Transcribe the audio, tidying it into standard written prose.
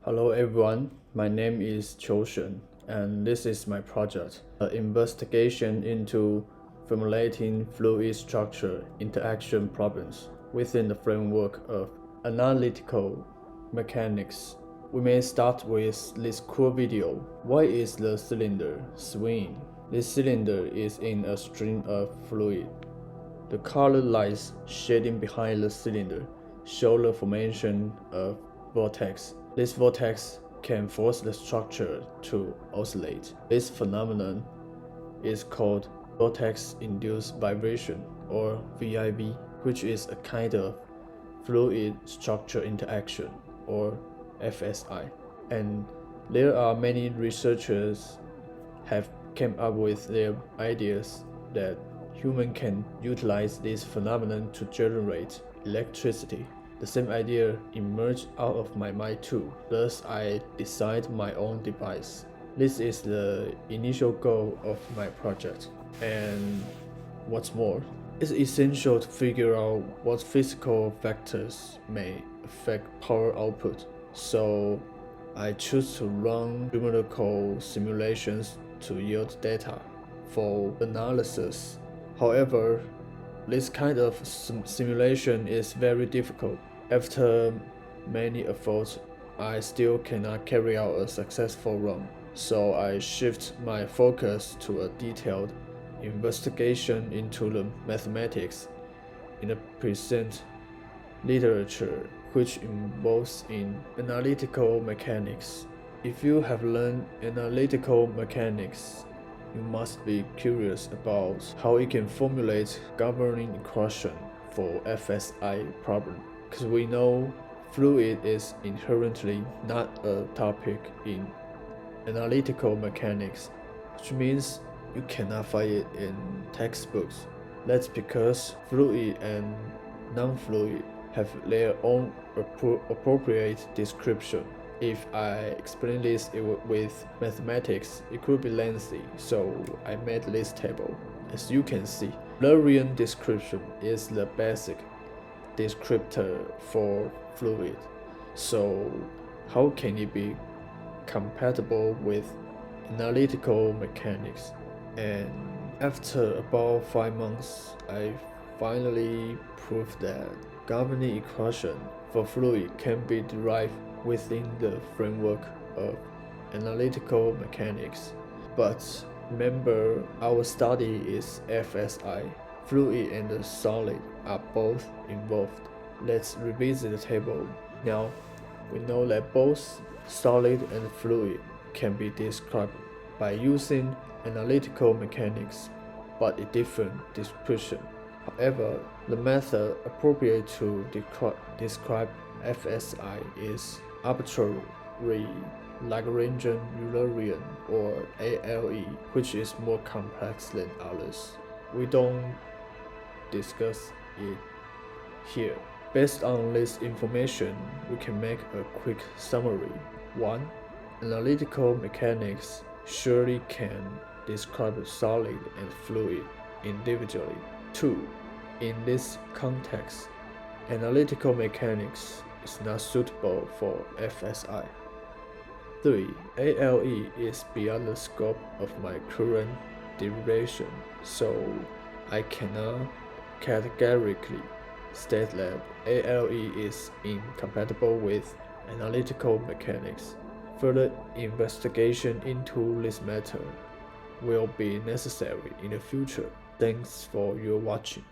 Hello everyone, my name is Shen, and this is my project, an investigation into formulating fluid structure interaction problems within the framework of analytical mechanics. We may start with this cool video. Why is the cylinder swinging? This cylinder is in a stream of fluid. The colored lines shading behind the cylinder show the formation of vortex. This vortex can force the structure to oscillate. This phenomenon is called vortex-induced vibration, or VIV, which is a kind of fluid structure interaction, or FSI. And there are many researchers have come up with their ideas that humans can utilize this phenomenon to generate electricity. The same idea emerged out of my mind too, thus I designed my own device. This is the initial goal of my project. And what's more, it's essential to figure out what physical factors may affect power output. So I choose to run numerical simulations to yield data for analysis. However, this kind of simulation is very difficult. After many efforts, I still cannot carry out a successful run, so I shift my focus to a detailed investigation into the mathematics in the present literature, which involves in analytical mechanics. If you have learned analytical mechanics, you must be curious about how you can formulate governing equation for FSI problem. Because we know fluid is inherently not a topic in analytical mechanics, which means you cannot find it in textbooks. That's because fluid and non-fluid have their own appropriate description. If I explain this with mathematics, it could be lengthy, so I made this table. As you can see, Lorentzian description is the basic descriptor for fluid. So how can it be compatible with analytical mechanics? And after about 5 months, I finally proved that governing equation for fluid can be derived within the framework of analytical mechanics. But remember, our study is FSI. Fluid and the solid are both involved. Let's revisit the table. Now, we know that both solid and fluid can be described by using analytical mechanics, but a different description. However, the method appropriate to describe FSI is arbitrary Lagrangian Eulerian, or ALE, which is more complex than others. We don't discuss it here. Based on this information, we can make a quick summary. 1. Analytical mechanics surely can describe solid and fluid individually. 2. In this context, analytical mechanics is not suitable for FSI. 3. ALE is beyond the scope of my current derivation, so I cannot categorically state that ALE is incompatible with analytical mechanics. Further investigation into this matter will be necessary in the future. Thanks for your watching.